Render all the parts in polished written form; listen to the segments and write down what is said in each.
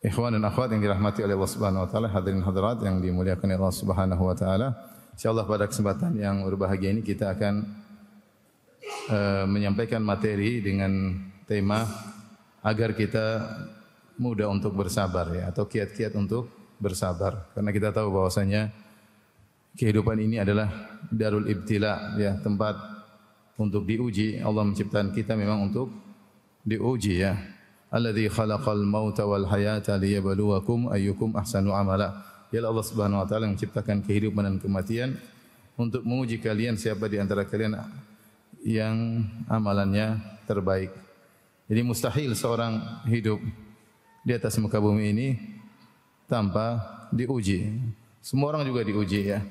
Ikhwan dan akhwat yang dirahmati oleh Allah Subhanahu wa taala, hadirin hadirat yang dimuliakan oleh Allah Subhanahu wa taala. Insyaallah pada kesempatan yang berbahagia ini kita akan menyampaikan materi dengan tema agar kita mudah untuk bersabar ya, atau kiat-kiat untuk bersabar. Karena kita tahu bahwasanya kehidupan ini adalah darul ibtila ya, tempat untuk diuji. Allah menciptakan kita memang untuk diuji ya. Alladzi khalaqal mauta wal hayata liyabluwakum ayyukum ahsanu amala. Ya Allah Subhanahu wa taala yang menciptakan kehidupan dan kematian untuk menguji kalian siapa di antara kalian yang amalannya terbaik. Jadi mustahil seorang hidup di atas muka bumi ini tanpa diuji. Semua orang juga diuji ya.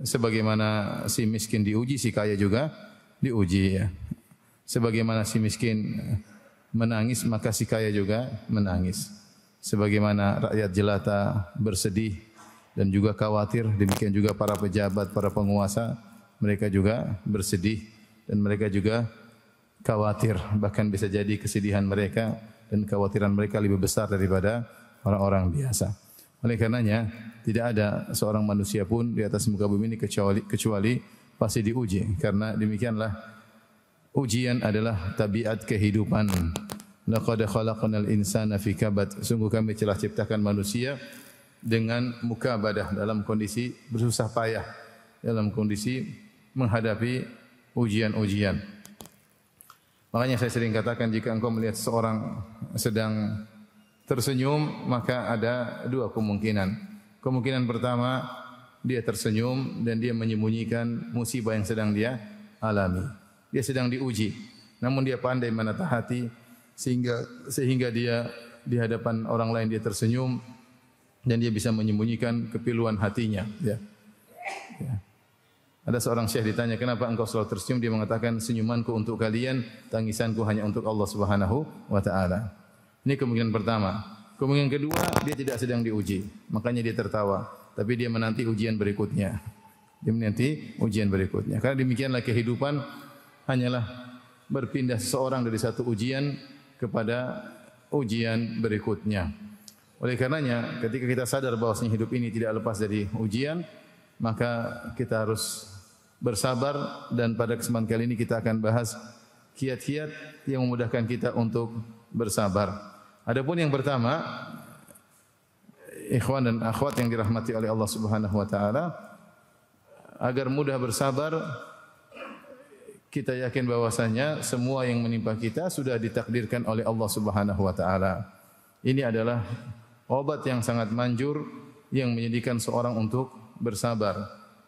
Sebagaimana si miskin diuji, si kaya juga diuji ya. Sebagaimana si miskin menangis, maka si kaya juga menangis. Sebagaimana rakyat jelata bersedih dan juga khawatir, demikian juga para pejabat, para penguasa, mereka juga bersedih dan mereka juga khawatir. Bahkan bisa jadi kesedihan mereka dan kekhawatiran mereka lebih besar daripada orang-orang biasa. Oleh karenanya, tidak ada seorang manusia pun di atas muka bumi ini kecuali pasti diuji. Karena demikianlah ujian adalah tabiat kehidupan. Laqad khalaqnal insana fi kabad. Sungguh kami telah ciptakan manusia dengan mukabadah, dalam kondisi bersusah payah, dalam kondisi menghadapi ujian-ujian. Makanya saya sering katakan, jika engkau melihat seseorang sedang tersenyum, maka ada dua kemungkinan. Kemungkinan pertama, dia tersenyum dan dia menyembunyikan musibah yang sedang dia alami. Dia sedang diuji, namun dia pandai menata hati sehingga dia di hadapan orang lain dia tersenyum dan dia bisa menyembunyikan kepiluan hatinya. Ya. Ada seorang syekh ditanya, kenapa engkau selalu tersenyum? Dia mengatakan, senyumanku untuk kalian, tangisanku hanya untuk Allah Subhanahu wa taala. Ini kemungkinan pertama. Kemungkinan kedua, dia tidak sedang diuji, makanya dia tertawa, tapi dia menanti ujian berikutnya. Dia menanti ujian berikutnya. Karena demikianlah kehidupan, hanyalah berpindah seseorang dari satu ujian kepada ujian berikutnya. Oleh karenanya, ketika kita sadar bahwasanya hidup ini tidak lepas dari ujian, maka kita harus bersabar. Dan pada kesempatan kali ini kita akan bahas kiat-kiat yang memudahkan kita untuk bersabar. Adapun yang pertama, ikhwan dan akhwat yang dirahmati oleh Allah Subhanahu wa taala, agar mudah bersabar, kita yakin bahwasanya semua yang menimpa kita sudah ditakdirkan oleh Allah Subhanahu wa taala. Ini adalah obat yang sangat manjur yang menjadikan seorang untuk bersabar.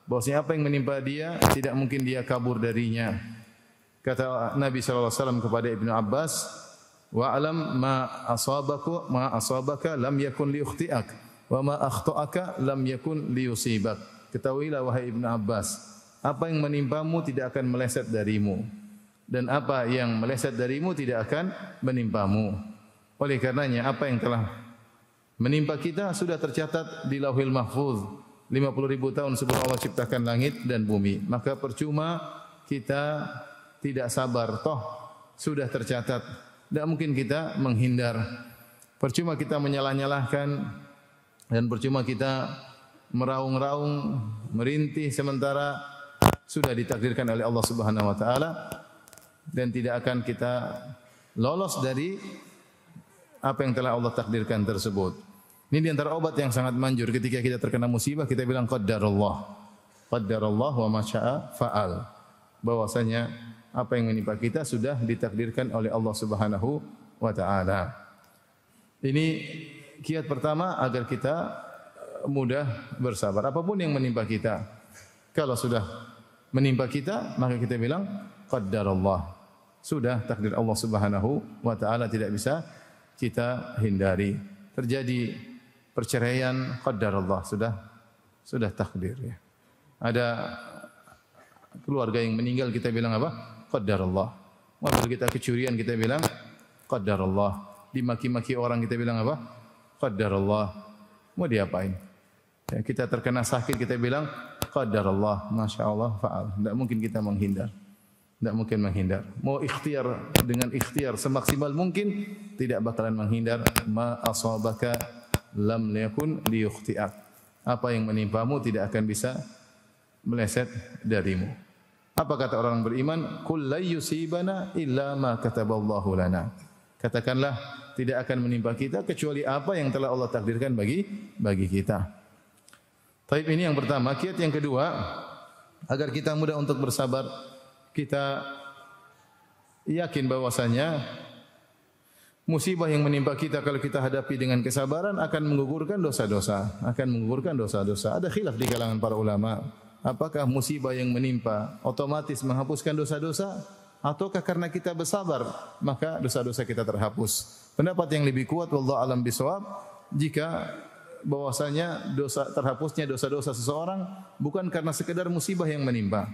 Bahwasanya apa yang menimpa dia tidak mungkin dia kabur darinya. Kata Nabi sallallahu alaihi wasallam kepada Ibnu Abbas, "Wa'lam ma asabaka lam yakun liyukhti'ak wa ma akhta'aka lam yakun liyusibak." Ketahuilah wahai Ibnu Abbas, apa yang menimpamu tidak akan meleset darimu, dan apa yang meleset darimu tidak akan menimpamu. Oleh karenanya, apa yang telah menimpa kita sudah tercatat di Lauhil Mahfuz 50.000 tahun sebelum Allah ciptakan langit dan bumi. Maka percuma kita tidak sabar, toh sudah tercatat. Tidak mungkin kita menghindar. Percuma kita menyalah-nyalahkan, dan percuma kita meraung-raung, merintih sementara sudah ditakdirkan oleh Allah Subhanahu wa taala, dan tidak akan kita lolos dari apa yang telah Allah takdirkan tersebut. Ini di antara obat yang sangat manjur. Ketika kita terkena musibah, kita bilang qaddarullah. Qaddarullah wa ma syaa fa'al. Bahwasanya apa yang menimpa kita sudah ditakdirkan oleh Allah Subhanahu wa taala. Ini kiat pertama agar kita mudah bersabar apapun yang menimpa kita. Kalau sudah menimpa kita, maka kita bilang qaddarullah. Sudah takdir Allah Subhanahu wa taala, tidak bisa kita hindari. Terjadi perceraian, qaddarullah, sudah takdir ya. Ada keluarga yang meninggal, kita bilang apa? Qaddarullah. Waktu kita kecurian, kita bilang qaddarullah. Dimaki-maki orang, kita bilang apa? Qaddarullah. Mau diapain? Ya, kita terkena sakit, kita bilang qaddarullah, masya Allah fa'al. Tidak mungkin kita menghindar. tidak mungkin menghindar. Mau ikhtiar dengan ikhtiar semaksimal mungkin, tidak bakalan menghindar. Ma asabaka lam yakun liyukhti'ak. Apa yang menimpamu tidak akan bisa meleset darimu. Apa kata orang beriman? Qul la yusibana illa ma kataballahu lana. Katakanlah, tidak akan menimpa kita kecuali apa yang telah Allah takdirkan bagi kita. Taib, ini yang pertama. Kiat yang kedua, agar kita mudah untuk bersabar, kita yakin bahwasanya musibah yang menimpa kita kalau kita hadapi dengan kesabaran akan menggugurkan dosa-dosa, Ada khilaf di kalangan para ulama, apakah musibah yang menimpa otomatis menghapuskan dosa-dosa, ataukah karena kita bersabar maka dosa-dosa kita terhapus. Pendapat yang lebih kuat, wallahu alam bisawab, jika bahwasanya terhapusnya dosa-dosa seseorang bukan karena sekedar musibah yang menimpa.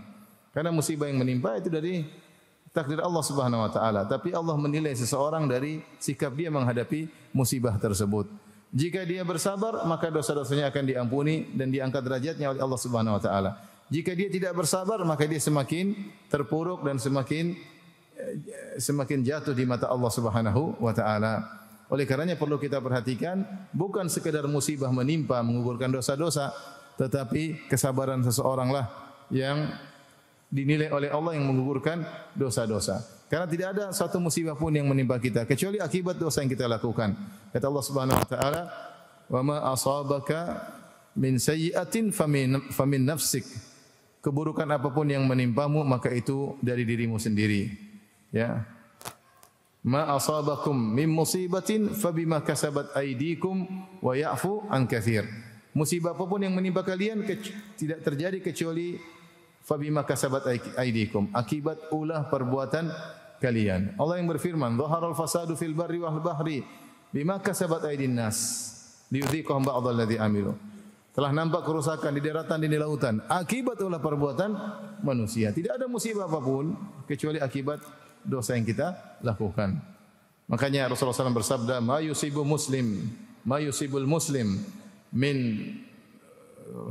Karena musibah yang menimpa itu dari takdir Allah Subhanahu wa taala, tapi Allah menilai seseorang dari sikap dia menghadapi musibah tersebut. Jika dia bersabar, maka dosa-dosanya akan diampuni dan diangkat derajatnya oleh Allah Subhanahu wa taala. Jika dia tidak bersabar, maka dia semakin terpuruk dan semakin jatuh di mata Allah Subhanahu wa taala. Oleh karenanya perlu kita perhatikan, bukan sekedar musibah menimpa menggugurkan dosa-dosa, tetapi kesabaran seseoranglah yang dinilai oleh Allah yang menggugurkan dosa-dosa. Karena tidak ada satu musibah pun yang menimpa kita kecuali akibat dosa yang kita lakukan. Kata Allah Subhanahu wa taala, "Wa ma asabaka min sayyi'atin famin nafsik." Keburukan apapun yang menimpamu maka itu dari dirimu sendiri. Ya. Ma asabakum min musibatin fabima kasabat aydikum wa ya'fu an katsir. Musibah apapun yang menimpa kalian tidak terjadi kecuali fabima kasabat aydikum, akibat ulah perbuatan kalian. Allah yang berfirman, "Dhaharal fasadu fil barri wal bahri bima kasabat aydin nas liyudhiqahum ba'dal ladzi amilu." Telah nampak kerusakan di daratan dan di lautan akibat ulah perbuatan manusia. Tidak ada musibah apapun kecuali akibat dosa yang kita lakukan. Makanya Rasulullah SAW bersabda, "Ma yusibul muslim min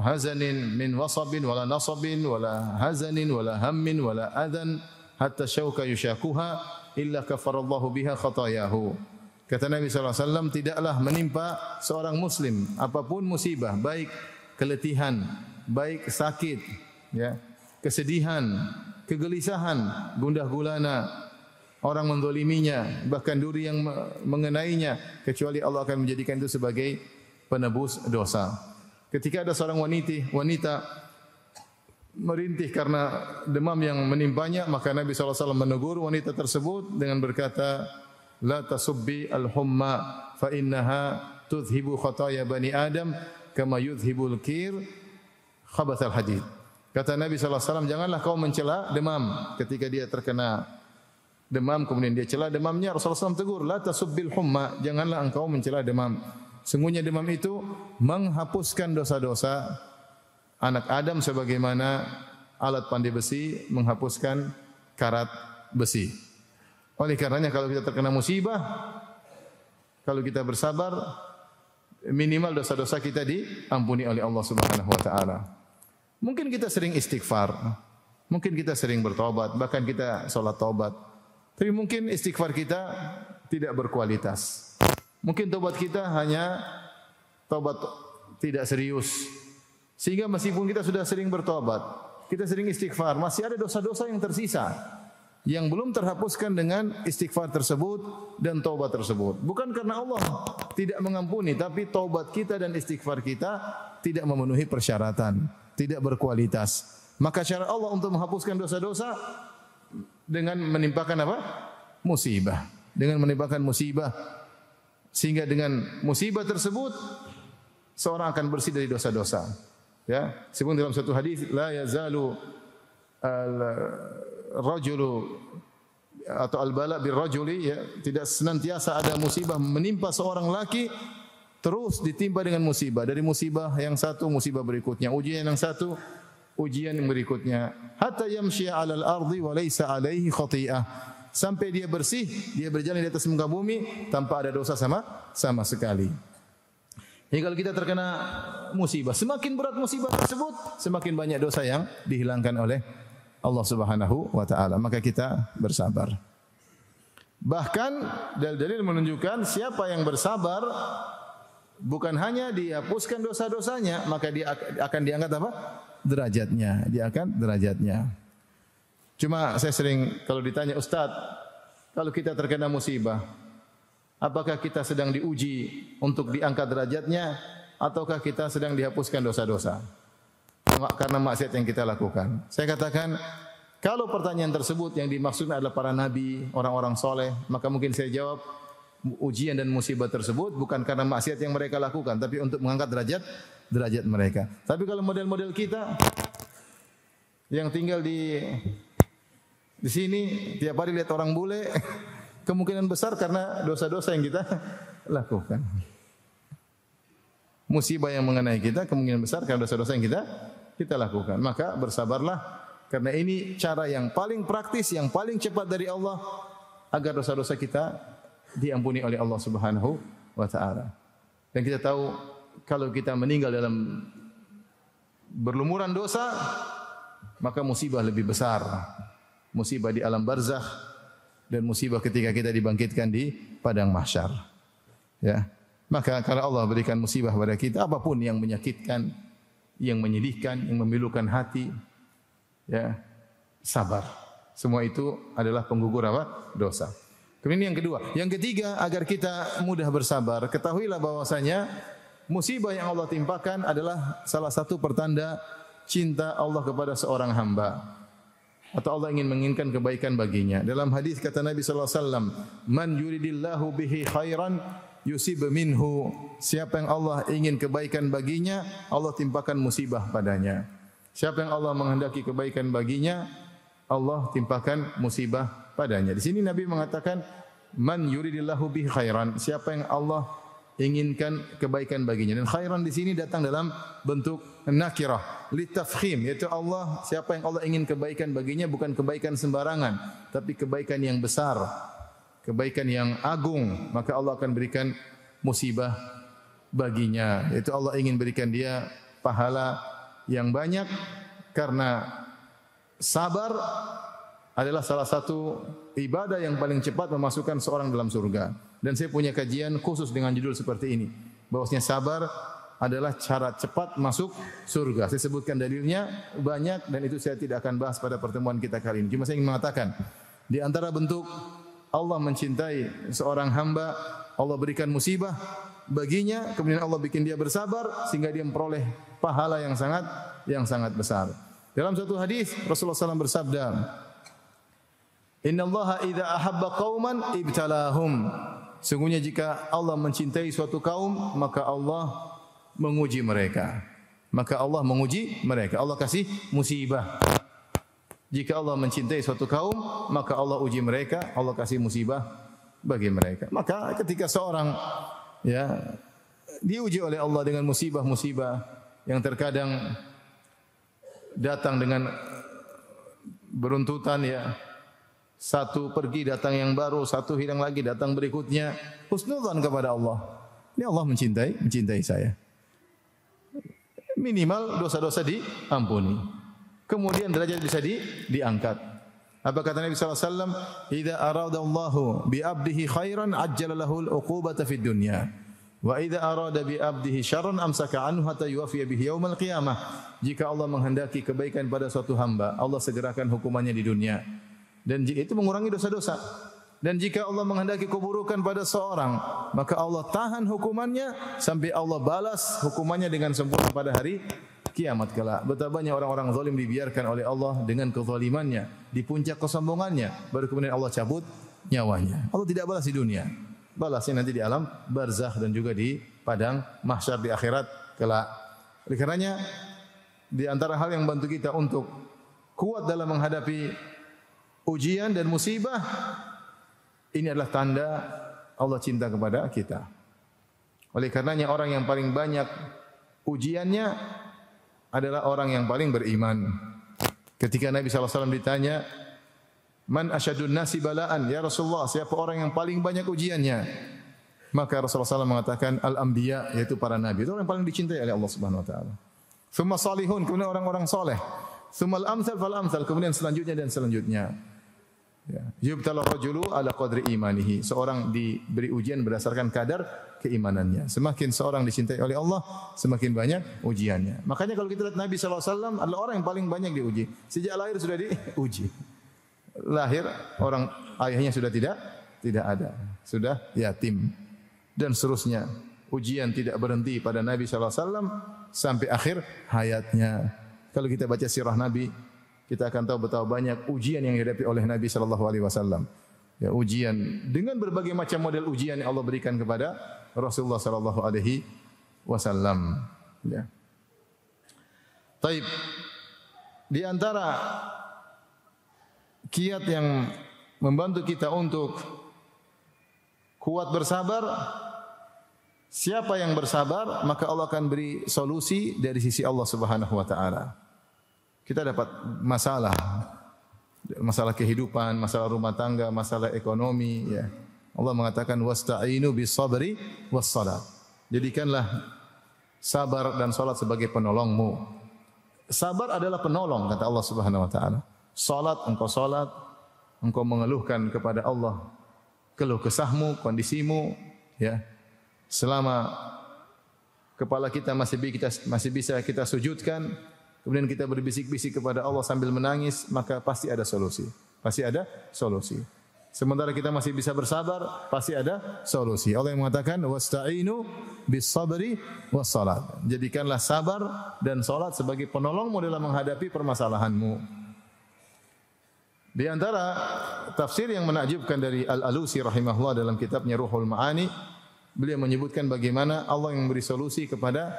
hazanin min wasabin wala nasabin wala hazanin wala hammin wala adan hatta syauka yushakuha illa kafarallahu biha khatayahu." Kata Nabi SAW, tidaklah menimpa seorang muslim apapun musibah, baik keletihan, baik sakit, ya, kesedihan, kegelisahan, gundah gulana, orang mendoliminya, bahkan duri yang mengenainya, kecuali Allah akan menjadikan itu sebagai penebus dosa. Ketika ada seorang wanita merintih karena demam yang menimpanya, maka Nabi SAW menegur wanita tersebut dengan berkata, "La tasubbi al-humma fa innaha tudhibu khataya bani Adam kama yudhibul kir khabathal hadid." Kata Nabi SAW, janganlah kau mencela demam. Ketika dia terkena demam, kemudian dia cela demamnya, Rasulullah SAW tegur, "La tasubbil humma," janganlah engkau mencela demam. Sungguhnya demam itu menghapuskan dosa-dosa anak Adam sebagaimana alat pandai besi menghapuskan karat besi. Oleh karenanya kalau kita terkena musibah, kalau kita bersabar, minimal dosa-dosa kita diampuni oleh Allah Subhanahu wa taala. Mungkin kita sering istighfar, mungkin kita sering bertobat, bahkan kita salat taubat. Tapi mungkin istighfar kita tidak berkualitas. Mungkin tobat kita hanya tobat tidak serius. Sehingga meskipun kita sudah sering bertobat, kita sering istighfar, masih ada dosa-dosa yang tersisa yang belum terhapuskan dengan istighfar tersebut dan taubat tersebut. Bukan karena Allah tidak mengampuni, tapi taubat kita dan istighfar kita tidak memenuhi persyaratan, tidak berkualitas. Maka cara Allah untuk menghapuskan dosa-dosa dengan menimpakan apa? Musibah. Dengan menimpakan musibah, sehingga dengan musibah tersebut seorang akan bersih dari dosa-dosa. Ya, sebut dalam satu hadis, la yazalu rajulu atau al-bala bir-rajuli, ya, tidak senantiasa ada musibah menimpa seorang laki terus ditimpa dengan musibah, dari musibah yang satu musibah berikutnya, ujian yang satu ujian yang berikutnya, hatta yamshi 'alal ardi wa laysa 'alaihi khati'ah, sampai dia bersih, dia berjalan di atas muka bumi tanpa ada dosa sama sekali. Jadi kalau kita terkena musibah, semakin berat musibah tersebut, semakin banyak dosa yang dihilangkan oleh Allah Subhanahu wa taala. Maka kita bersabar. Bahkan dalil-dalil menunjukkan siapa yang bersabar bukan hanya dihapuskan dosa-dosanya, maka dia akan diangkat apa? Derajatnya. Dia akan derajatnya. Cuma saya sering kalau ditanya, Ustaz, kalau kita terkena musibah, apakah kita sedang diuji untuk diangkat derajatnya ataukah kita sedang dihapuskan dosa-dosa karena maksiat yang kita lakukan? Saya katakan, kalau pertanyaan tersebut yang dimaksudkan adalah para nabi, orang-orang soleh, maka mungkin saya jawab, ujian dan musibah tersebut bukan karena maksiat yang mereka lakukan, tapi untuk mengangkat derajat mereka. Tapi kalau model-model kita yang tinggal di sini tiap hari lihat orang bule, kemungkinan besar karena dosa-dosa yang kita lakukan. Musibah yang mengenai kita kemungkinan besar karena dosa-dosa yang kita lakukan. Maka bersabarlah, karena ini cara yang paling praktis, yang paling cepat dari Allah agar dosa-dosa kita diampuni oleh Allah Subhanahu wa taala. Dan kita tahu kalau kita meninggal dalam berlumuran dosa, maka musibah lebih besar. Musibah di alam barzakh dan musibah ketika kita dibangkitkan di padang mahsyar. Ya. Maka kalau Allah berikan musibah pada kita, apapun yang menyakitkan, yang menyedihkan, yang memilukan hati, ya, sabar. Semua itu adalah penggugur apa? Dosa. Kemudian yang kedua, yang ketiga, agar kita mudah bersabar, ketahuilah bahwasanya musibah yang Allah timpakan adalah salah satu pertanda cinta Allah kepada seorang hamba, atau Allah ingin menginginkan kebaikan baginya. Dalam hadis kata Nabi sallallahu alaihi wasallam, "Man yuridillahu bihi khairan yusib minhu." Siapa yang Allah ingin kebaikan baginya, Allah timpakan musibah padanya. Siapa yang Allah menghendaki kebaikan baginya, Allah timpakan musibah padanya. Di sini Nabi mengatakan, "Man yuridillahu bihi khairan." Siapa yang Allah inginkan kebaikan baginya. Dan khairan di sini datang dalam bentuk nakirah, litafkhim, yaitu Allah, siapa yang Allah ingin kebaikan baginya bukan kebaikan sembarangan, tapi kebaikan yang besar, kebaikan yang agung, maka Allah akan berikan musibah baginya. Yaitu Allah ingin berikan dia pahala yang banyak karena sabar adalah salah satu ibadah yang paling cepat memasukkan seorang dalam surga. Dan saya punya kajian khusus dengan judul seperti ini, bahwasanya sabar adalah cara cepat masuk surga. Saya sebutkan dalilnya banyak dan itu saya tidak akan bahas pada pertemuan kita kali ini. Cuma saya ingin mengatakan, di antara bentuk Allah mencintai seorang hamba, Allah berikan musibah baginya, kemudian Allah bikin dia bersabar sehingga dia memperoleh pahala yang sangat besar. Dalam satu hadis Rasulullah SAW bersabda, "Inna Allaha idza ahabba qauman ibtalahum." Sungguhnya jika Allah mencintai suatu kaum, maka Allah menguji mereka. Maka Allah menguji mereka. Allah kasih musibah. Jika Allah mencintai suatu kaum, maka Allah uji mereka. Allah kasih musibah bagi mereka. Maka ketika seorang diuji oleh Allah dengan musibah-musibah yang terkadang datang dengan beruntutan, satu pergi datang yang baru, satu hilang lagi datang berikutnya. Husnudzan kepada Allah. Ini Allah mencintai saya. Minimal dosa-dosa diampuni. Kemudian derajat bisa diangkat. Apa kata Nabi sallallahu alaihi wasallam? "Idza aradallahu bi 'abdihi khairan ajjala lahu al-'uqubata fid dunya. Wa idza arada bi 'abdihi syarran amsaka 'anhu hatta yuwaffiya bihi yaumal qiyamah." Jika Allah menghendaki kebaikan pada suatu hamba, Allah segerakan hukumannya di dunia. Dan itu mengurangi dosa-dosa. Dan jika Allah menghendaki keburukan pada seorang, maka Allah tahan hukumannya sampai Allah balas hukumannya dengan sempurna pada hari kiamat kala. Betapa banyak orang-orang zalim dibiarkan oleh Allah dengan kezalimannya, di puncak kesombongannya, baru kemudian Allah cabut nyawanya. Allah tidak balas di dunia, balasnya nanti di alam barzakh dan juga di padang mahsyar di akhirat kala. Oleh karenanya, di antara hal yang bantu kita untuk kuat dalam menghadapi ujian dan musibah, ini adalah tanda Allah cinta kepada kita. Oleh karenanya orang yang paling banyak ujiannya adalah orang yang paling beriman. Ketika Nabi SAW ditanya, "Man asyadun nasi balaan?" Ya Rasulullah, siapa orang yang paling banyak ujiannya? Maka Rasulullah SAW mengatakan, "Al-anbiya," yaitu para nabi. Itu orang yang paling dicintai oleh Allah Subhanahu wa taala. Tsumma salihun, kemudian orang-orang saleh. Tsummal amsal fal amsal, kemudian selanjutnya dan selanjutnya. Ya. Yubtala rajulu ala qadri imanihi. Seorang diberi ujian berdasarkan kadar keimanannya. Semakin seorang dicintai oleh Allah, semakin banyak ujiannya. Makanya kalau kita lihat Nabi SAW adalah orang yang paling banyak diuji. Sejak lahir sudah diuji. Lahir orang ayahnya sudah tidak ada, sudah yatim dan seterusnya. Ujian tidak berhenti pada Nabi SAW sampai akhir hayatnya. Kalau kita baca sirah Nabi, kita akan tahu betapa banyak ujian yang dihadapi oleh Nabi sallallahu alaihi wasallam. Ya, ujian dengan berbagai macam model ujian yang Allah berikan kepada Rasulullah sallallahu alaihi wasallam. Ya. Taib. Di antara kiat yang membantu kita untuk kuat bersabar, siapa yang bersabar, maka Allah akan beri solusi dari sisi Allah Subhanahu wa taala. Kita dapat masalah kehidupan, masalah rumah tangga, masalah ekonomi, ya. Allah mengatakan wasta'inu bis-sabri was-salat. Jadikanlah sabar dan salat sebagai penolongmu. Sabar adalah penolong kata Allah Subhanahu wa taala. Salat, engkau mengeluhkan kepada Allah keluh kesahmu, kondisimu, ya. Selama kepala kita masih bisa kita sujudkan, kemudian kita berbisik-bisik kepada Allah sambil menangis, maka pasti ada solusi. Pasti ada solusi. Sementara kita masih bisa bersabar, pasti ada solusi. Allah yang mengatakan wasta'inu bis-sabri was-salat. Jadikanlah sabar dan salat sebagai penolongmu dalam menghadapi permasalahanmu. Di antara tafsir yang menakjubkan dari Al-Alusi rahimahullah dalam kitabnya Ruhul Ma'ani, beliau menyebutkan bagaimana Allah yang memberi solusi kepada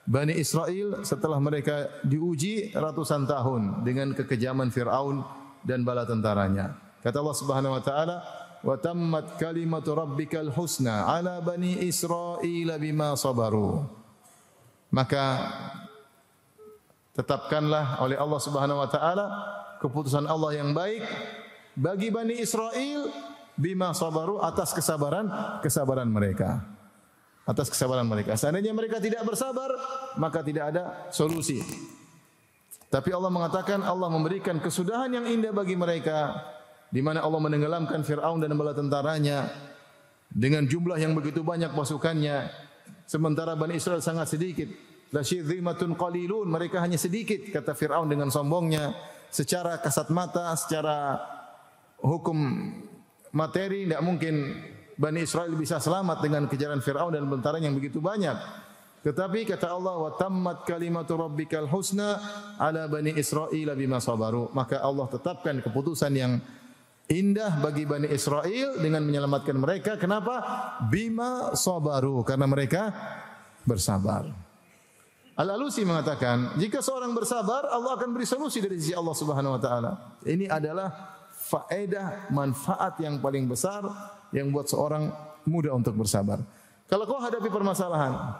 Bani Israel setelah mereka diuji ratusan tahun dengan kekejaman Fir'aun dan bala tentaranya. Kata Allah Subhanahu wa taala, "Wa tammat kalimatu rabbikal husna 'ala bani Israil bima sabaru." Maka tetapkanlah oleh Allah Subhanahu wa taala keputusan Allah yang baik bagi Bani Israel bima sabaru, atas kesabaran mereka. Atas kesabaran mereka. Seandainya mereka tidak bersabar, maka tidak ada solusi. Tapi Allah mengatakan Allah memberikan kesudahan yang indah bagi mereka, di mana Allah menenggelamkan Fir'aun dan bala tentaranya dengan jumlah yang begitu banyak pasukannya, sementara Bani Israel sangat sedikit. La syidhimatun qalilun, mereka hanya sedikit, kata Fir'aun dengan sombongnya. Secara kasat mata, secara hukum materi, tidak mungkin Bani Israel bisa selamat dengan kejaran Fir'aun dan tentaranya yang begitu banyak. Tetapi kata Allah, wa tammat kalimatu rabbikal husna ala Bani Israil bima sabaru. Maka Allah tetapkan keputusan yang indah bagi Bani Israel dengan menyelamatkan mereka. Kenapa? Bima sabaru, karena mereka bersabar. Al-Alusi mengatakan, jika seorang bersabar, Allah akan beri solusi dari sisi Allah Subhanahu wa taala. Ini adalah faedah, manfaat yang paling besar yang buat seorang mudah untuk bersabar. Kalau kau hadapi permasalahan,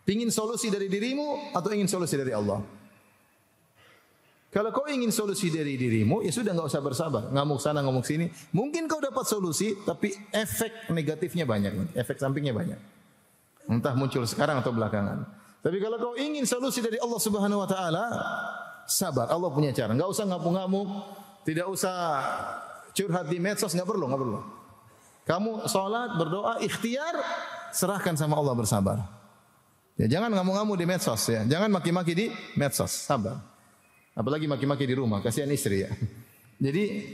ingin solusi dari dirimu atau ingin solusi dari Allah? Kalau kau ingin solusi dari dirimu, ya sudah, enggak usah bersabar, ngamuk sana ngamuk sini. Mungkin kau dapat solusi, tapi efek negatifnya banyak, efek sampingnya banyak. Entah muncul sekarang atau belakangan. Tapi kalau kau ingin solusi dari Allah Subhanahu wa taala, sabar. Allah punya cara. Enggak usah ngamuk-ngamuk, tidak usah curhat di medsos, enggak perlu. Kamu salat, berdoa, ikhtiar, serahkan sama Allah, bersabar. Ya, jangan ngamuk-ngamuk di medsos, ya. Jangan maki-maki di medsos, sabar. Apalagi maki-maki di rumah, kasihan istri, ya. Jadi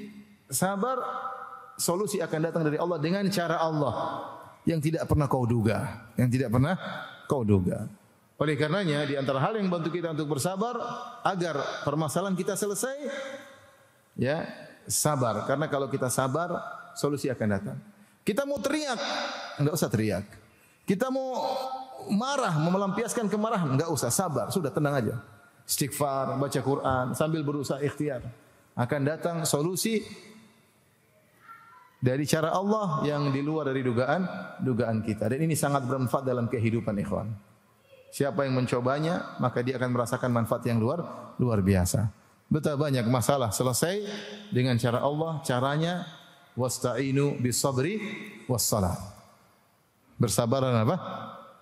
sabar, solusi akan datang dari Allah dengan cara Allah yang tidak pernah kau duga, Oleh karenanya, di antara hal yang membantu kita untuk bersabar agar permasalahan kita selesai, ya, sabar. Karena kalau kita sabar, solusi akan datang. Kita mau teriak, enggak usah teriak. Kita mau marah, mau melampiaskan kemarahan, enggak usah, sabar, sudah, tenang aja. Istighfar, baca Quran, sambil berusaha ikhtiar. Akan datang solusi dari cara Allah yang di luar dari dugaan kita. Dan ini sangat bermanfaat dalam kehidupan, ikhwan. Siapa yang mencobanya, maka dia akan merasakan manfaat yang luar biasa. Betapa banyak masalah selesai dengan cara Allah. Caranya wasta'inu bis-sabri was-salat. Bersabar dan apa?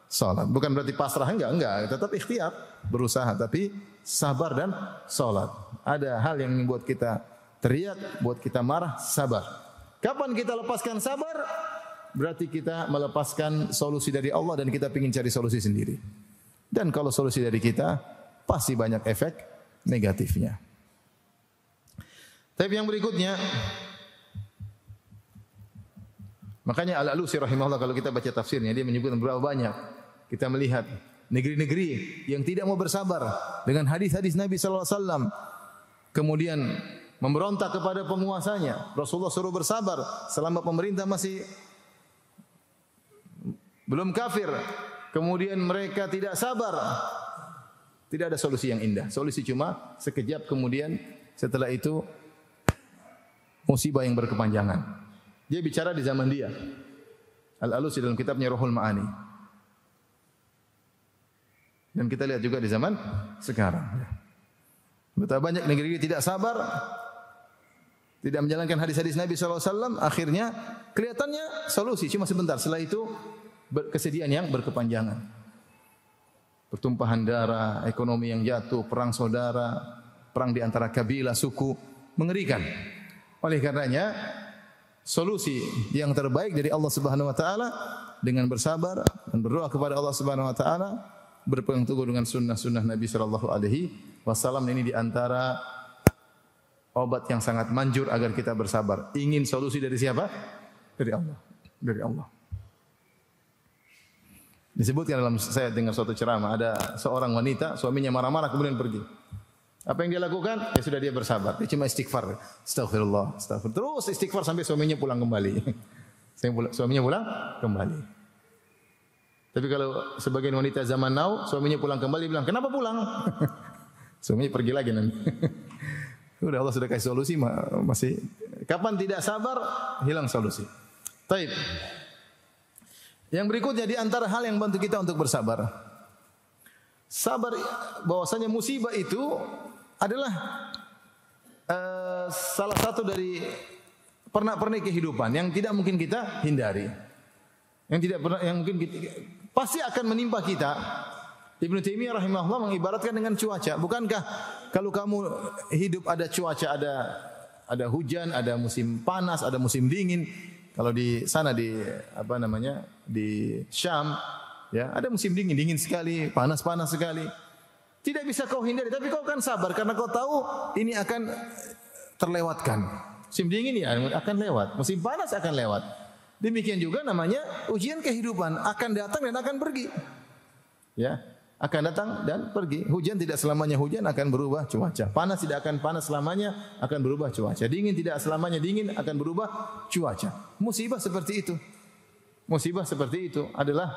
salat. Bukan berarti pasrah, enggak, tetap ikhtiar, berusaha, tapi sabar dan salat. Ada hal yang membuat kita teriak, buat kita marah, sabar. Kapan kita lepaskan sabar? Berarti kita melepaskan solusi dari Allah dan kita ingin cari solusi sendiri. Dan kalau solusi dari kita, pasti banyak efek negatifnya. Tapi yang berikutnya, makanya Al-Alusi rahimahullah kalau kita baca tafsirnya, dia menyebutkan berapa banyak. Kita melihat negeri-negeri yang tidak mau bersabar dengan hadis-hadis Nabi sallallahu alaihi wasallam, kemudian memberontak kepada penguasanya. Rasulullah suruh bersabar selama pemerintah masih belum kafir. Kemudian mereka tidak sabar. Tidak ada solusi yang indah. Solusi cuma sekejap, kemudian setelah itu musibah yang berkepanjangan. Dia bicara di zaman dia. Al-Alusi dalam kitabnya Ruhul Ma'ani. Dan kita lihat juga di zaman sekarang. Betapa banyak negeri tidak sabar, tidak menjalankan hadis-hadis Nabi SAW, akhirnya kelihatannya solusi cuma sebentar. Setelah itu kesedihan yang berkepanjangan. Pertumpahan darah, ekonomi yang jatuh, perang saudara, perang di antara kabilah, suku, mengerikan. Oleh karenanya, solusi yang terbaik dari Allah Subhanahu wa taala dengan bersabar dan berdoa kepada Allah Subhanahu wa taala, berpegang teguh dengan sunnah-sunnah Nabi sallallahu alaihi wasallam. Ini di antara obat yang sangat manjur agar kita bersabar. Ingin solusi dari siapa? Dari Allah. Dari Allah. Disebutkan dalam, saya dengar suatu ceramah, ada seorang wanita, suaminya marah-marah kemudian pergi. Apa yang dia lakukan? Ya sudah, dia bersabar. Dia cuma istighfar. Astagfirullah, astagfirullah. Terus istighfar sampai suaminya pulang kembali. Suaminya pulang kembali. Tapi kalau sebagian wanita zaman now, suaminya pulang kembali, bilang, kenapa pulang? Suaminya pergi lagi nanti. Udah, Allah sudah kasih solusi, masih. Kapan tidak sabar, hilang solusi. Taib. Yang berikutnya di antara hal yang bantu kita untuk bersabar. Sabar, bahwasanya musibah itu adalah salah satu dari pernak-pernik kehidupan yang tidak mungkin kita hindari. Yang mungkin kita, pasti akan menimpa kita. Ibnu Taimiyah rahimahullah mengibaratkan dengan cuaca. Bukankah kalau kamu hidup ada cuaca, ada hujan, ada musim panas, ada musim dingin. Kalau di sana di di Syam, ya, ada musim dingin sekali, panas sekali. Tidak bisa kau hindari, tapi kau kan sabar karena kau tahu ini akan terlewatkan. Musim dingin ya akan lewat, musim panas akan lewat. Demikian juga namanya ujian kehidupan, akan datang dan akan pergi. Ya, akan datang dan pergi. Hujan tidak selamanya hujan, akan berubah cuaca. Panas tidak akan panas selamanya, akan berubah cuaca. Dingin tidak selamanya dingin, akan berubah cuaca. Musibah seperti itu. Musibah seperti itu adalah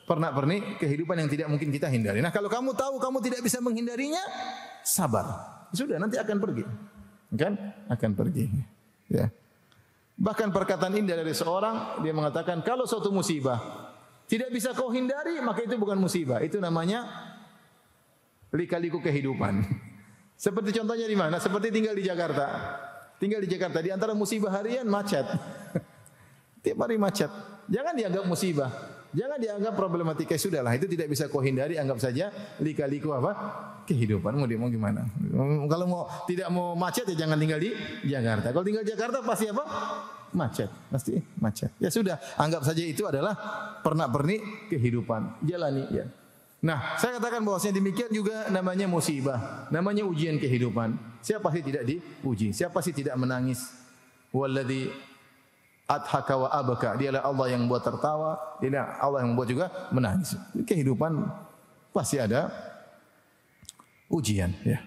pernak-pernik kehidupan yang tidak mungkin kita hindari. Nah, kalau kamu tahu kamu tidak bisa menghindarinya, sabar. Sudah, nanti akan pergi. Kan? Akan pergi. Ya. Bahkan perkataan indah dari seorang, dia mengatakan, kalau suatu musibah tidak bisa kau hindari, maka itu bukan musibah. Itu namanya lika-liku kehidupan. Seperti contohnya di mana? Seperti tinggal di Jakarta. Tinggal di Jakarta, di antara musibah harian macet. Tiap hari macet. Jangan dianggap musibah. Jangan dianggap problematika. Sudahlah, itu tidak bisa kau hindari. Anggap saja lika-liku apa? Kehidupan. Mau gimana? Kalau tidak mau macet, ya jangan tinggal di Jakarta. Kalau tinggal di Jakarta pasti apa? Macet, pasti macet. Ya sudah, anggap saja itu adalah pernak-pernik kehidupan. Jalani ya. Nah, saya katakan bahwasanya demikian juga namanya musibah, namanya ujian kehidupan. Siapa sih tidak diuji? Siapa sih tidak menangis? Walladzi adhaka wa abaka. Dialah Allah yang membuat tertawa, dialah Allah yang membuat juga menangis. Kehidupan pasti ada ujian ya.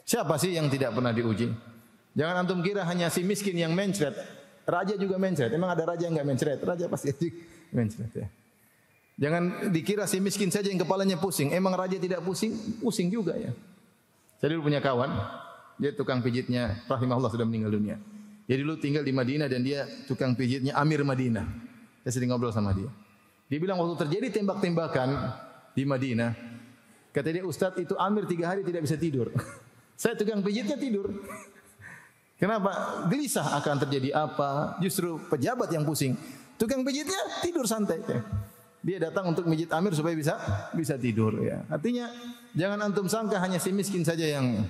Siapa sih yang tidak pernah diuji? Jangan antum kira hanya si miskin yang mencret. Raja juga mencret. Emang ada raja yang enggak mencret? Raja pasti mencret ya. Jangan dikira si miskin saja yang kepalanya pusing. Emang raja tidak pusing? Pusing juga ya. Saya dulu punya kawan, dia tukang pijitnya, rahimahullah sudah meninggal dunia. Dia dulu tinggal di Madinah dan dia tukang pijitnya Amir Madinah. Saya sering ngobrol sama dia. Dia bilang waktu terjadi tembak-tembakan di Madinah, kata dia, Ustadz, itu Amir 3 hari tidak bisa tidur. Saya tukang pijitnya tidur. Kenapa? Gelisah akan terjadi apa? Justru pejabat yang pusing. Tukang pijitnya tidur santai. dia datang untuk mijit Amir supaya bisa tidur ya. Artinya jangan antum sangka hanya si miskin saja yang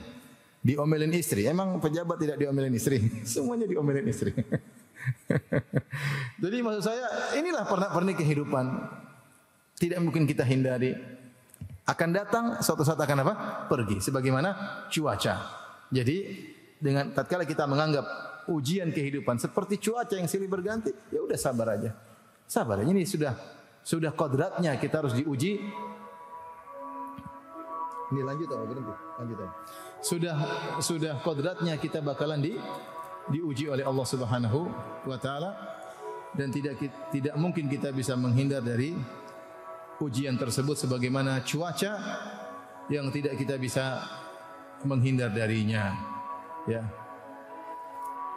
diomelin istri. Emang pejabat tidak diomelin istri? Semuanya diomelin istri. Jadi maksud saya inilah pernak-pernik kehidupan. Tidak mungkin kita hindari. Akan datang suatu saat akan apa? Pergi sebagaimana cuaca. Jadi dengan tatkala kita menganggap ujian kehidupan seperti cuaca yang silih berganti, ya udah sabar aja. Sabar aja, ini sudah kodratnya kita harus diuji. Ini lanjut atau berhenti? Lanjut aja. Sudah kodratnya kita bakalan diuji oleh Allah Subhanahu wa taala dan tidak mungkin kita bisa menghindar dari ujian tersebut sebagaimana cuaca yang tidak kita bisa menghindar darinya. Ya.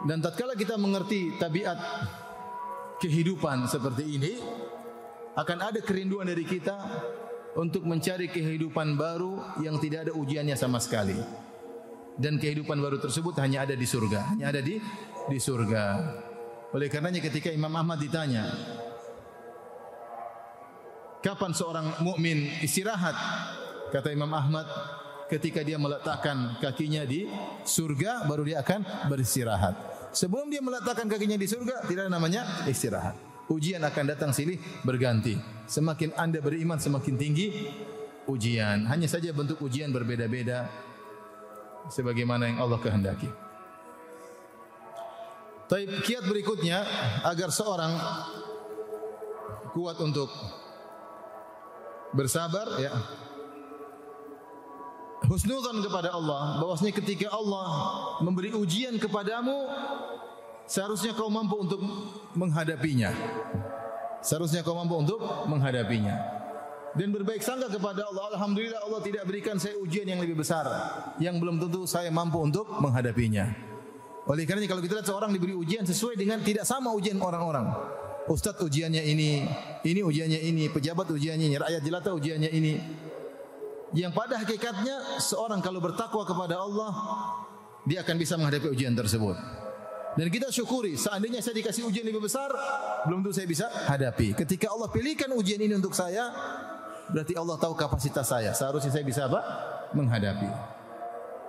Dan tatkala kita mengerti tabiat kehidupan seperti ini, akan ada kerinduan dari kita untuk mencari kehidupan baru yang tidak ada ujiannya sama sekali. Dan kehidupan baru tersebut hanya ada di surga, hanya ada di surga. Oleh karenanya ketika Imam Ahmad ditanya, kapan seorang mukmin istirahat? Kata Imam Ahmad, ketika dia meletakkan kakinya di surga baru dia akan beristirahat. Sebelum dia meletakkan kakinya di surga tidak ada namanya istirahat. Ujian akan datang silih berganti. Semakin Anda beriman semakin tinggi ujian. Hanya saja bentuk ujian berbeda-beda sebagaimana yang Allah kehendaki. Taib kiat berikutnya agar seorang kuat untuk bersabar ya. Husnudzan kepada Allah, bahwasanya ketika Allah memberi ujian kepadamu, seharusnya kau mampu untuk menghadapinya. Seharusnya kau mampu untuk menghadapinya. Dan berbaik sangka kepada Allah. Alhamdulillah Allah tidak berikan saya ujian yang lebih besar, yang belum tentu saya mampu untuk menghadapinya. Oleh karena kalau kita lihat seorang diberi ujian sesuai dengan tidak sama ujian orang-orang. Ustaz ujiannya ini ujiannya ini, pejabat ujiannya ini, rakyat jelata ujiannya ini. Yang pada hakikatnya seorang kalau bertakwa kepada Allah, dia akan bisa menghadapi ujian tersebut. Dan kita syukuri, seandainya saya dikasih ujian lebih besar, belum tentu saya bisa hadapi. Ketika Allah pilihkan ujian ini untuk saya, berarti Allah tahu kapasitas saya. Seharusnya saya bisa apa? Menghadapi.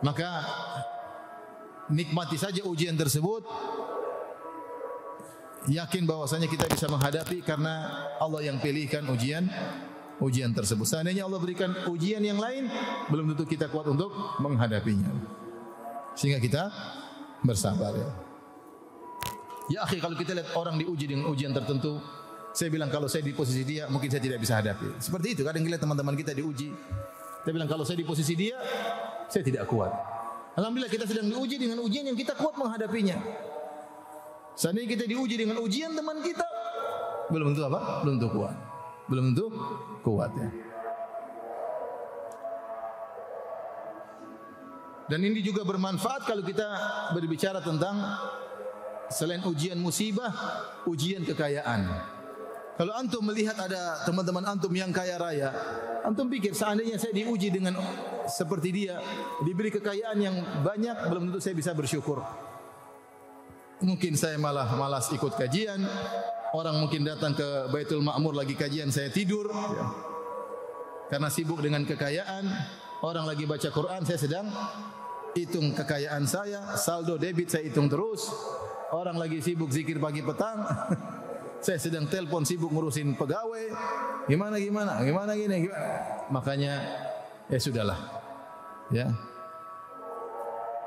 Maka nikmati saja ujian tersebut. Yakin bahwasanya kita bisa menghadapi karena Allah yang pilihkan ujian tersebut. Seandainya Allah berikan ujian yang lain, belum tentu kita kuat untuk menghadapinya. Sehingga kita bersabar ya. Ya akhi, kalau kita lihat orang diuji dengan ujian tertentu, saya bilang kalau saya di posisi dia, mungkin saya tidak bisa hadapi. Seperti itu, kadang kita lihat teman-teman kita diuji. Saya bilang kalau saya di posisi dia, saya tidak kuat. Alhamdulillah kita sedang diuji dengan ujian yang kita kuat menghadapinya. Seandainya kita diuji dengan ujian teman kita, belum tentu apa? Belum tentu kuat. Belum tentu kuat ya. Dan ini juga bermanfaat kalau kita berbicara tentang selain ujian musibah, ujian kekayaan. Kalau antum melihat ada teman-teman antum yang kaya raya, antum pikir seandainya saya diuji dengan seperti dia, diberi kekayaan yang banyak, belum tentu saya bisa bersyukur. Mungkin saya malah malas ikut kajian. Orang mungkin datang ke Baitul Ma'mur lagi kajian, saya tidur ya. Karena sibuk dengan kekayaan. Orang lagi baca Quran, saya sedang hitung kekayaan saya, saldo debit saya hitung terus. Orang lagi sibuk zikir pagi petang, saya sedang telepon sibuk ngurusin pegawai. Gimana gini. Makanya ya sudahlah. Ya.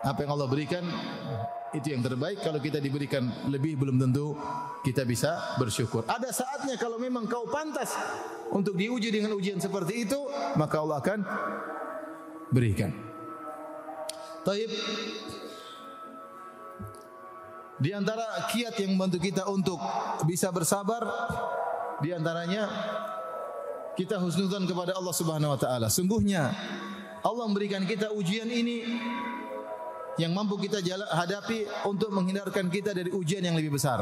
Apa yang Allah berikan itu yang terbaik. Kalau kita diberikan lebih belum tentu kita bisa bersyukur. Ada saatnya kalau memang kau pantas untuk diuji dengan ujian seperti itu, maka Allah akan berikan. Taib. Di antara kiat yang membantu kita untuk bisa bersabar, di antaranya kita husnudzan kepada Allah Subhanahu wa taala. Sungguhnya Allah memberikan kita ujian ini yang mampu kita hadapi untuk menghindarkan kita dari ujian yang lebih besar.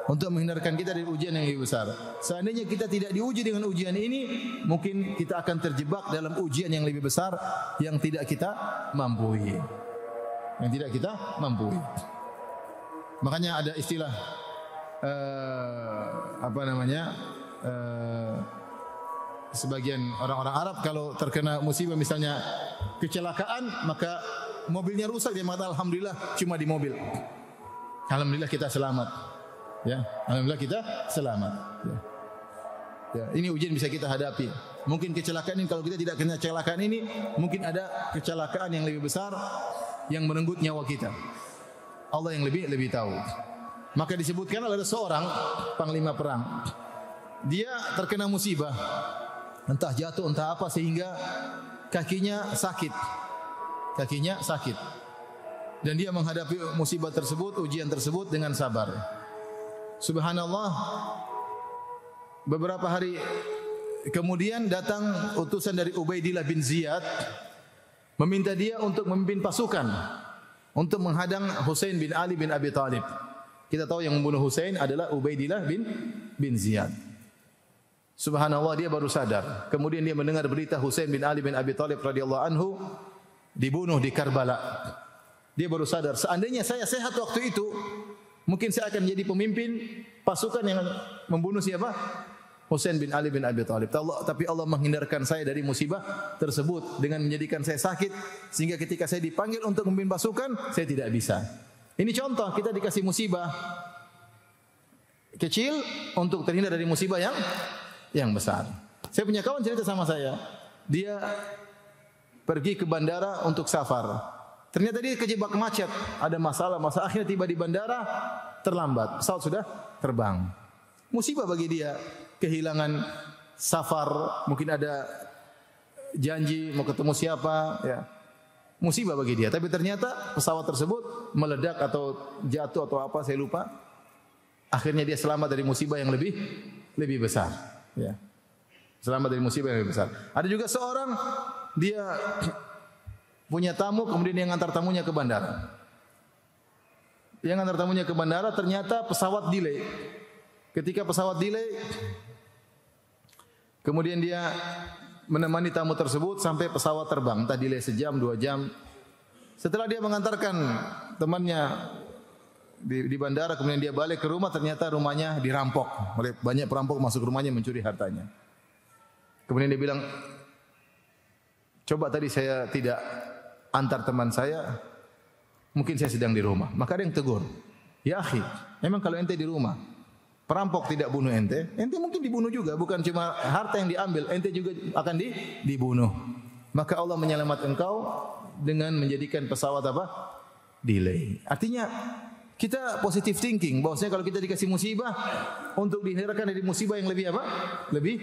Untuk menghindarkan kita dari ujian yang lebih besar. Seandainya kita tidak diuji dengan ujian ini, mungkin kita akan terjebak dalam ujian yang lebih besar yang tidak kita mampu. Makanya ada istilah sebagian orang-orang Arab kalau terkena musibah misalnya kecelakaan, maka mobilnya rusak, dia mengatakan alhamdulillah cuma di mobil. Alhamdulillah kita selamat. Ya, alhamdulillah kita selamat. Ya. Ya, ini ujian bisa kita hadapi. Mungkin kecelakaan ini kalau kita tidak kena kecelakaan ini, mungkin ada kecelakaan yang lebih besar yang merenggut nyawa kita. Allah yang lebih tahu. Maka disebutkan ada seorang panglima perang. Dia terkena musibah, entah jatuh entah apa sehingga kakinya sakit. Kakinya sakit. Dan dia menghadapi musibah tersebut, ujian tersebut dengan sabar. Subhanallah, beberapa hari kemudian datang utusan dari Ubaidillah bin Ziyad meminta dia untuk memimpin pasukan untuk menghadang Husain bin Ali bin Abi Thalib. Kita tahu yang membunuh Husain adalah Ubaidillah bin Ziyad. Subhanallah, dia baru sadar. Kemudian dia mendengar berita Husain bin Ali bin Abi Thalib radhiyallahu anhu dibunuh di Karbala. Dia baru sadar, seandainya saya sehat waktu itu, mungkin saya akan menjadi pemimpin pasukan yang membunuh siapa? Husain bin Ali bin Abi Thalib. Tapi Allah menghindarkan saya dari musibah tersebut dengan menjadikan saya sakit sehingga ketika saya dipanggil untuk memimpin pasukan, saya tidak bisa. Ini contoh, kita dikasih musibah kecil untuk terhindar dari musibah yang besar. Saya punya kawan cerita sama saya, dia pergi ke bandara untuk safar. Ternyata dia kejebak macet, ada masalah akhirnya tiba di bandara terlambat, pesawat sudah terbang. Musibah bagi dia, kehilangan safar, mungkin ada janji mau ketemu siapa, ya. Musibah bagi dia. Tapi ternyata pesawat tersebut meledak atau jatuh atau apa, saya lupa. Akhirnya dia selamat dari musibah yang lebih besar, ya. Selamat dari musibah yang lebih besar. Ada juga seorang dia punya tamu, kemudian dia ngantar tamunya ke bandara. Dia ngantar tamunya ke bandara, ternyata pesawat delay. Ketika pesawat delay, kemudian dia menemani tamu tersebut sampai pesawat terbang, entah delay sejam, 2 jam. Setelah dia mengantarkan temannya di bandara, kemudian dia balik ke rumah, ternyata rumahnya dirampok. Banyak perampok masuk rumahnya mencuri hartanya. Kemudian dia bilang, coba tadi saya tidak antar teman saya, mungkin saya sedang di rumah. Maka ada yang tegur, ya akhi, memang kalau ente di rumah, perampok tidak bunuh ente mungkin dibunuh juga. Bukan cuma harta yang diambil, ente juga akan dibunuh. Maka Allah menyelamatkan engkau dengan menjadikan pesawat apa? Delay. Artinya kita positive thinking, bahwasanya kalau kita dikasih musibah untuk dihindarkan dari musibah yang lebih apa? Lebih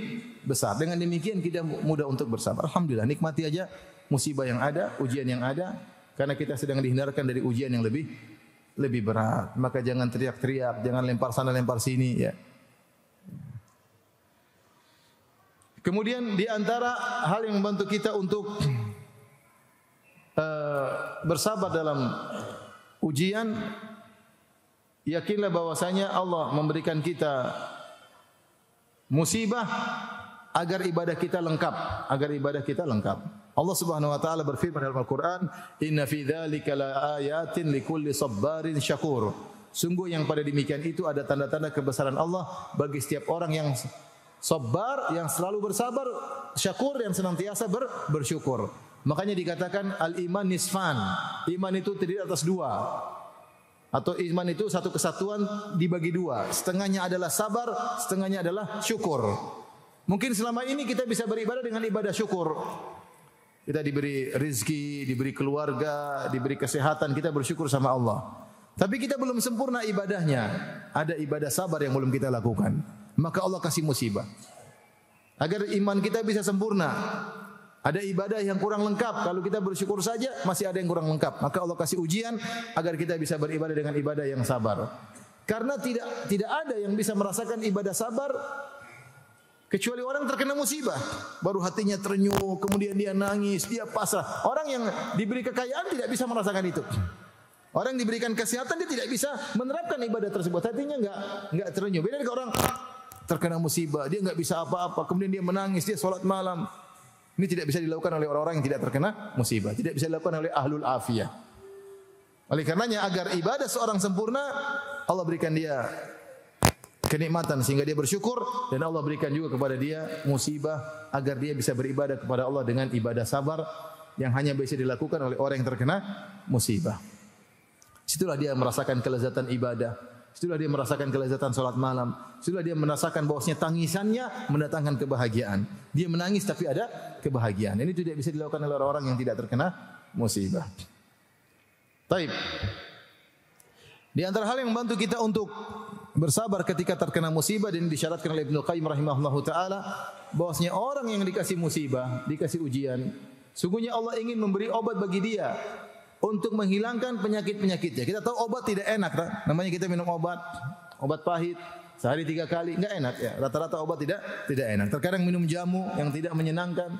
besar. Dengan demikian kita mudah untuk bersabar. Alhamdulillah, nikmati aja musibah yang ada, ujian yang ada, karena kita sedang dihindarkan dari ujian yang lebih berat. Maka jangan teriak-teriak, jangan lempar sana lempar sini, ya. Kemudian di antara hal yang membantu kita untuk bersabar dalam ujian, yakinlah bahwasanya Allah memberikan kita musibah agar ibadah kita lengkap, Allah Subhanahu wa taala berfirman dalam Al-Qur'an, "Inna fi dzalika laayatin likulli sabbarin syakur." Sungguh yang pada demikian itu ada tanda-tanda kebesaran Allah bagi setiap orang yang sabar, yang selalu bersabar, syakur, yang senantiasa bersyukur. Makanya dikatakan al-iman nisfan. Iman itu terdiri atas 2. Atau iman itu satu kesatuan dibagi 2. Setengahnya adalah sabar, setengahnya adalah syukur. Mungkin selama ini kita bisa beribadah dengan ibadah syukur. Kita diberi rezeki, diberi keluarga, diberi kesehatan, kita bersyukur sama Allah. Tapi kita belum sempurna ibadahnya. Ada ibadah sabar yang belum kita lakukan. Maka Allah kasih musibah. Agar iman kita bisa sempurna. Ada ibadah yang kurang lengkap. Kalau kita bersyukur saja, masih ada yang kurang lengkap. Maka Allah kasih ujian agar kita bisa beribadah dengan ibadah yang sabar. Karena tidak ada yang bisa merasakan ibadah sabar kecuali orang terkena musibah. Baru hatinya terenyuh, kemudian dia nangis, dia pasrah. Orang yang diberi kekayaan tidak bisa merasakan itu. Orang yang diberikan kesehatan dia tidak bisa menerapkan ibadah tersebut. Hatinya enggak terenyuh. Beda dengan orang terkena musibah, dia enggak bisa apa-apa, kemudian dia menangis, dia salat malam. Ini tidak bisa dilakukan oleh orang-orang yang tidak terkena musibah, tidak bisa dilakukan oleh ahlul afiyah. Oleh karenanya agar ibadah seorang sempurna, Allah berikan dia kenikmatan sehingga dia bersyukur, dan Allah berikan juga kepada dia musibah agar dia bisa beribadah kepada Allah dengan ibadah sabar yang hanya bisa dilakukan oleh orang yang terkena musibah. Situlah dia merasakan kelezatan ibadah, situlah dia merasakan kelezatan salat malam, situlah dia merasakan bahwasanya tangisannya mendatangkan kebahagiaan. Dia menangis tapi ada kebahagiaan. Ini tidak bisa dilakukan oleh orang yang tidak terkena musibah. Taib. Di antara hal yang membantu kita untuk bersabar ketika terkena musibah dan disyaratkan oleh Ibnu Qayyim rahimahullahu taala bahwasanya orang yang dikasih musibah, dikasih ujian, sungguhnya Allah ingin memberi obat bagi dia untuk menghilangkan penyakit-penyakitnya. Kita tahu obat tidak enak, namanya kita minum obat pahit sehari 3 kali, enggak enak ya. Rata-rata obat tidak enak. Terkadang minum jamu yang tidak menyenangkan,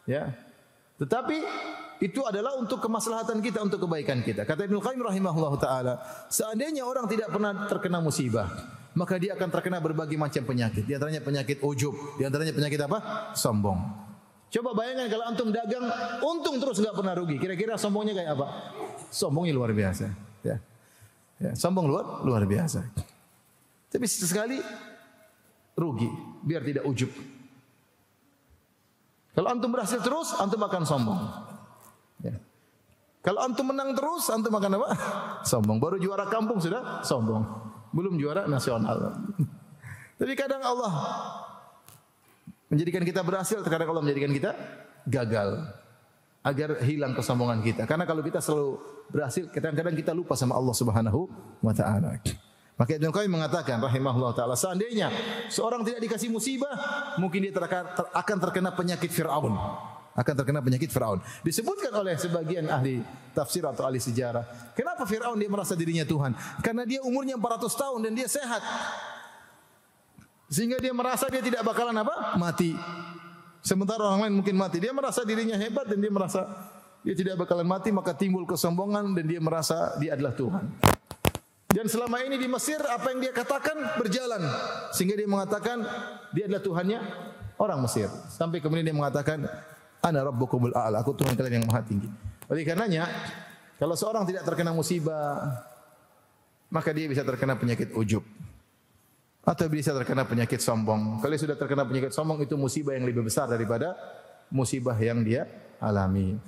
ya. Tetapi itu adalah untuk kemaslahatan kita, untuk kebaikan kita. Kata Ibnu Qayyim rahimahullahu taala, seandainya orang tidak pernah terkena musibah, maka dia akan terkena berbagai macam penyakit. Di antaranya penyakit ujub, di antaranya penyakit apa? Sombong. Coba bayangkan kalau antum dagang untung terus enggak pernah rugi. Kira-kira sombongnya kayak apa? Sombongnya luar biasa, ya. Ya, sombong luar biasa. Tapi sesekali rugi biar tidak ujub. Kalau antum berhasil terus, antum akan sombong. Ya. Kalau antum menang terus, antum akan apa? Sombong. Baru juara kampung sudah sombong. Belum juara nasional. Tapi kadang Allah menjadikan kita berhasil, terkadang Allah menjadikan kita gagal. Agar hilang kesombongan kita. Karena kalau kita selalu berhasil, kadang-kadang kita lupa sama Allah Subhanahu wa taala. Maka Ibnu Qayyim mengatakan rahimahullah taala, seandainya seorang tidak dikasih musibah, mungkin dia akan terkena penyakit Firaun. Akan terkena penyakit Firaun. Disebutkan oleh sebagian ahli tafsir atau ahli sejarah, kenapa Firaun dia merasa dirinya Tuhan? Karena dia umurnya 400 tahun dan dia sehat. Sehingga dia merasa dia tidak bakalan apa? Mati. Sementara orang lain mungkin mati. Dia merasa dirinya hebat dan dia merasa dia tidak bakalan mati, maka timbul kesombongan dan dia merasa dia adalah Tuhan. Dan selama ini di Mesir apa yang dia katakan berjalan, sehingga dia mengatakan dia adalah Tuhannya orang Mesir. Sampai kemudian dia mengatakan, Ana rabbukumul a'la, aku Tuhan kalian yang maha tinggi. Oleh karenanya, kalau seorang tidak terkena musibah, maka dia bisa terkena penyakit ujub. Atau bisa terkena penyakit sombong. Kalau sudah terkena penyakit sombong, itu musibah yang lebih besar daripada musibah yang dia alami.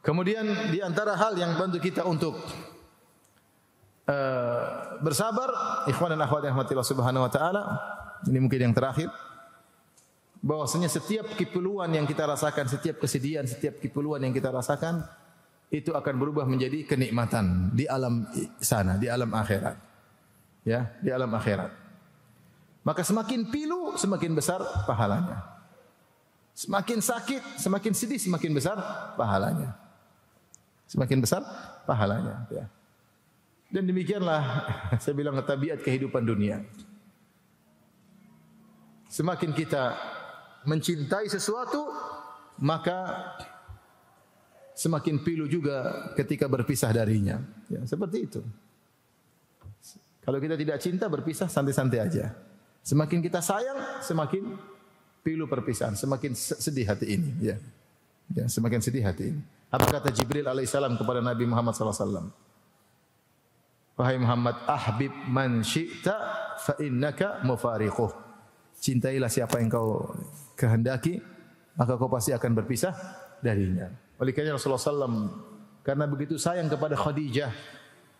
Kemudian di antara hal yang bantu kita untuk bersabar, ikhwan dan akhwat yang rahmatillah subhanahu wa ta'ala, ini mungkin yang terakhir, bahwasanya setiap keperluan yang kita rasakan, setiap kesedihan, setiap keperluan yang kita rasakan, itu akan berubah menjadi kenikmatan di alam sana, di alam akhirat. Ya, di alam akhirat. Maka semakin pilu, semakin besar pahalanya. Semakin sakit, semakin sedih, semakin besar pahalanya. Semakin besar pahalanya. Ya. Dan demikianlah saya bilang tabiat kehidupan dunia. Semakin kita mencintai sesuatu, maka semakin pilu juga ketika berpisah darinya. Ya, seperti itu. Kalau kita tidak cinta, berpisah santai-santai aja. Semakin kita sayang, semakin pilu perpisahan, semakin sedih hati ini. Ya. Ya, semakin sedih hati ini. Apa kata Jibril alaihissalam kepada Nabi Muhammad sallallahu alaihi wasallam? Wahai Muhammad, ahbib man syi'ta fa innaka mufariquh. Cintailah siapa yang kau kehendaki, maka kau pasti akan berpisah darinya. Oleh karena Rasulullah SAW, karena begitu sayang kepada Khadijah,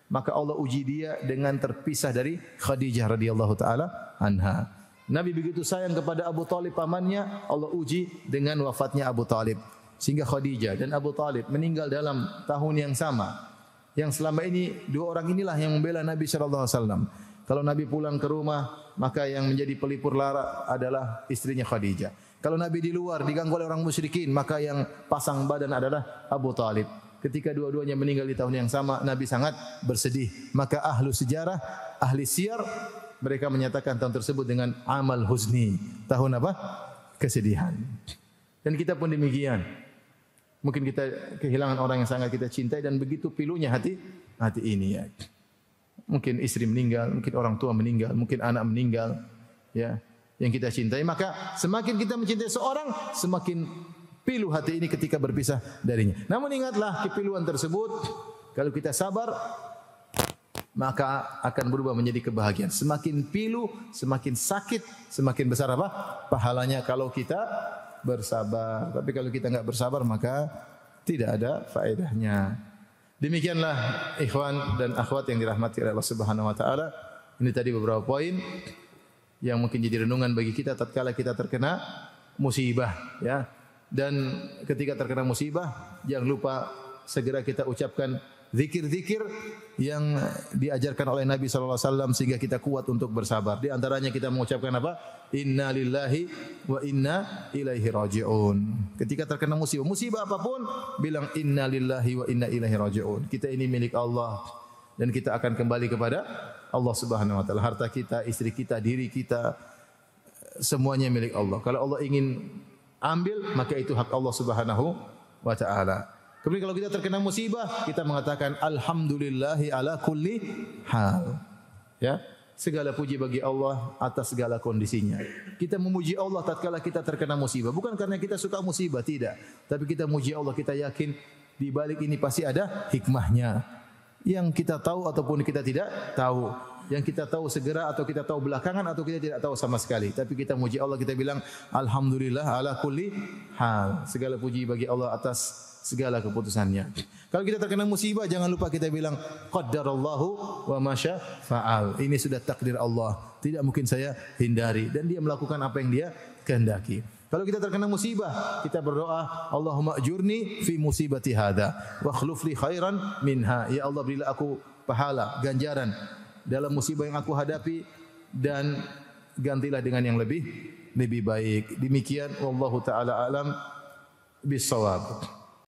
maka Allah uji dia dengan terpisah dari Khadijah radhiyallahu taala anha. Nabi begitu sayang kepada Abu Talib pamannya, Allah uji dengan wafatnya Abu Talib. Sehingga Khadijah dan Abu Talib meninggal dalam tahun yang sama. Yang selama ini dua orang inilah yang membela Nabi sallallahu alaihi wasallam. Kalau Nabi pulang ke rumah, maka yang menjadi pelipur lara adalah istrinya Khadijah. Kalau Nabi di luar diganggu oleh orang musyrikin, maka yang pasang badan adalah Abu Talib. Ketika dua-duanya meninggal di tahun yang sama, Nabi sangat bersedih. Maka ahlu sejarah, ahli siyar, mereka menyatakan tahun tersebut dengan amal huzni. Tahun apa? Kesedihan. Dan kita pun demikian. Mungkin kita kehilangan orang yang sangat kita cintai dan begitu pilunya hati ini ya. Mungkin istri meninggal, mungkin orang tua meninggal, mungkin anak meninggal, ya, yang kita cintai. Maka semakin kita mencintai seorang, semakin pilu hati ini ketika berpisah darinya. Namun ingatlah kepiluan tersebut, kalau kita sabar, maka akan berubah menjadi kebahagiaan. Semakin pilu, semakin sakit, semakin besar apa? Pahalanya kalau kita bersabar. Tapi kalau kita enggak bersabar maka tidak ada faedahnya. Demikianlah ikhwan dan akhwat yang dirahmati oleh Allah Subhanahu wa taala. Ini tadi beberapa poin yang mungkin jadi renungan bagi kita tatkala kita terkena musibah, ya. Dan ketika terkena musibah, jangan lupa segera kita ucapkan zikir-zikir yang diajarkan oleh Nabi sallallahu alaihi wasallam sehingga kita kuat untuk bersabar. Di antaranya kita mengucapkan apa? Inna lillahi wa inna ilaihi raji'un. Ketika terkena musibah apapun, bilang inna lillahi wa inna ilaihi raji'un. Kita ini milik Allah dan kita akan kembali kepada Allah Subhanahu wa taala. Harta kita, istri kita, diri kita, semuanya milik Allah. Kalau Allah ingin ambil, maka itu hak Allah Subhanahu wa taala. Kemudian kalau kita terkena musibah, kita mengatakan alhamdulillahi ala kulli hal. Ya, segala puji bagi Allah atas segala kondisinya. Kita memuji Allah tatkala kita terkena musibah, bukan karena kita suka musibah, tidak. Tapi kita memuji Allah, kita yakin di balik ini pasti ada hikmahnya. Yang kita tahu ataupun kita tidak tahu. Yang kita tahu segera atau kita tahu belakangan atau kita tidak tahu sama sekali. Tapi kita muji Allah, kita bilang alhamdulillah ala kulli hal. Segala puji bagi Allah atas segala keputusannya. Kalau kita terkena musibah, jangan lupa kita bilang qaddarallahu wa masya fa'al. Ini sudah takdir Allah, tidak mungkin saya hindari, dan dia melakukan apa yang dia kehendaki. Kalau kita terkena musibah, kita berdoa, Allahumma ajurni fi musibati hadza wa akhlif li khairan minha. Ya Allah, berilah aku pahala, ganjaran dalam musibah yang aku hadapi dan gantilah dengan yang lebih baik. Demikian wallahu taala alam bis-shawab.